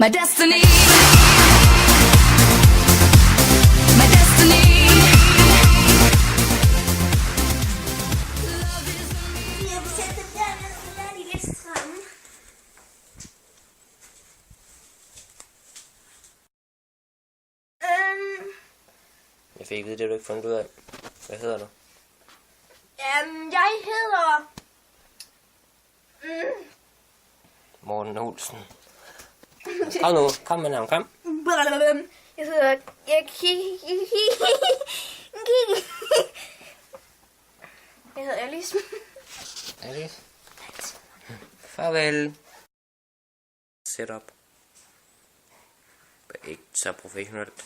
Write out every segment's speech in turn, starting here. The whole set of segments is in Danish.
My destiny. My destiny. Jeg vil sætte dem dernede, for der er de lidt stramme. Jeg fik at vide, det du ikke fundet ud af. Hvad hedder du? Jeg hedder... Morten Olsen. Kom nu, kom med navn, kom. Jeg hedder... Jeg hedder Alice. Alice. Farvel. Setup. Ikke så professionelt.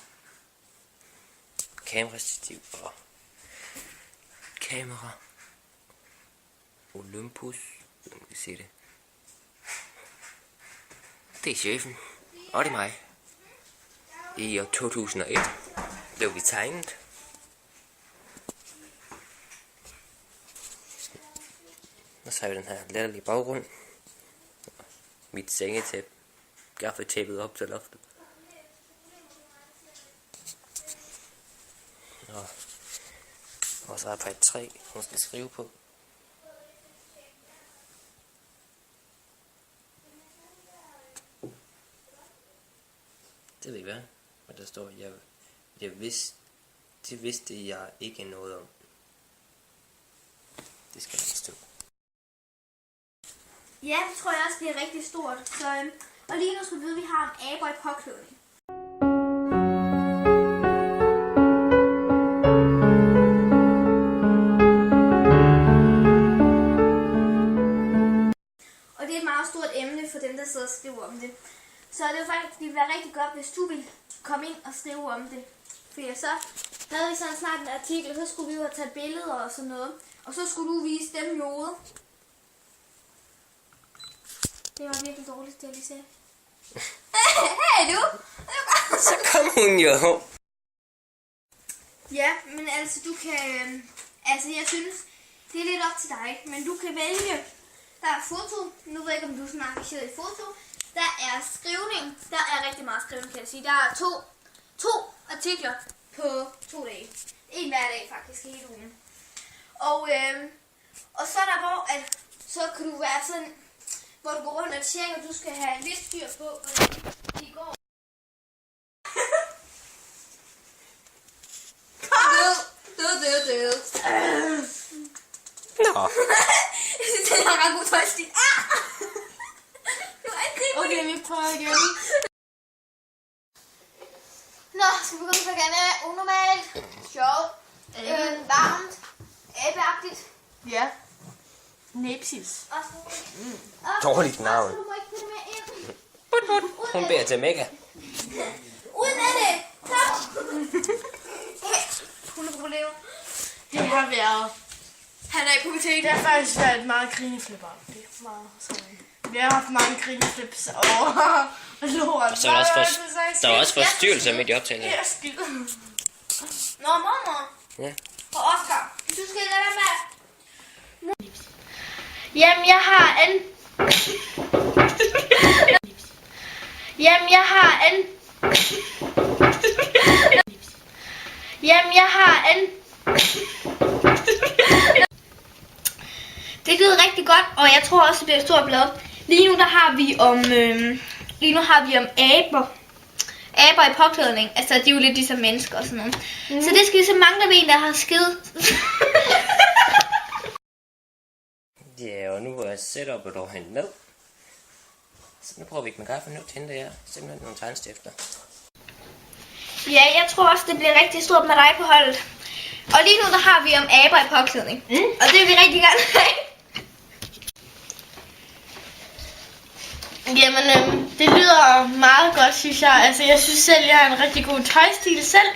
Kamerastativ og kamera. Olympus. Nu kan vi se det. Det er chefen. Og det er mig. I år 2001 blev vi tegnet. Og så har vi den her latterlige baggrund. Mit sengetæppe. Gaffetæppet op til loftet. Og så er der et træ, hun skal skrive på. Det ved jeg ikke hvad, men der står, det vidste jeg ikke noget om. Det skal ikke stå. Ja, det tror jeg også bliver rigtig stort. Så, og lige nu skal vi vide, at vi har en aber i påklædning. Og det er et meget stort emne for dem, der sidder og skriver om det. Så det er faktisk, det ville være rigtig godt, hvis du ville komme ind og skrive om det. For så lavede vi sådan snart en artikel, og så skulle vi jo have taget billeder og sådan noget. Og så skulle du vise dem noget. Det var virkelig dårligt, det jeg lige sagde. Hey du! Så kom hun jo! Ja, men altså du kan... altså jeg synes, det er lidt op til dig. Men du kan vælge. Der er foto. Nu ved jeg ikke, om du er sådan engageret i foto. Der er skrivning. Der er rigtig meget skrivning, kan jeg sige. Der er to artikler på 2 dage. En hver dag faktisk, hele ugen. Og så er der hvor, at så kan du være sådan, hvor du går rundt og tjekker, og du skal have lidt styr på, hvordan de går. Død. Nå. Jeg synes, det er ret god tøjstil. Okay, vi prøver igen. Nå, skal vi gå på gerne unormalt, sjovt, varmt, abeagtigt. Ja. Nepsis. Dårligt navn. Du må ikke putte mere ind. Hun beder til Mega. Ud med det! Kom! 100 problemer. Det har været... Han er i pubertet. Det har faktisk været et meget grineflipper. Det er meget sådan. Vi har haft mange grineflips over lort. Så er der også forstyrrelse midt i optagelsen. Det er skidt. Nå, mormor. Ja. Og Oscar. Du skal lade være med. Jamen, jeg har en... Jamen, jeg har en... Jamen, jeg har en... Det lyder rigtig godt, og jeg tror også, det bliver et stort blad. Lige nu der har vi om aber. Aber i påklædning. Altså, det er jo lidt ligesom mennesker og sådan noget. Så det skal vi så mangler vi en, der har skid. Ja, og nu er setupet dog hentet med. Så nu prøver vi ikke med kaffe nu til hende der. Simpelthen nogle tegnstifter. Ja, jeg tror også, det bliver rigtig stort med dig på holdet. Og lige nu der har vi om aber i påklædning. Og det vil vi rigtig gerne have. Jamen, det lyder meget godt, synes jeg. Altså, jeg synes selv, jeg har en rigtig god tøjstil selv.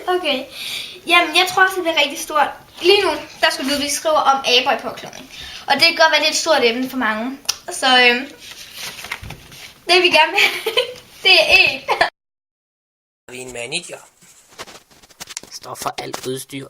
Okay. Jamen, jeg tror også, det bliver rigtig stort. Lige nu, der skal vi skrive om aber i påklædning. Og det kan godt være lidt et stort emne for mange. Så det vi gerne vil have, det er en. Vi er en manager. Står for alt udstyr.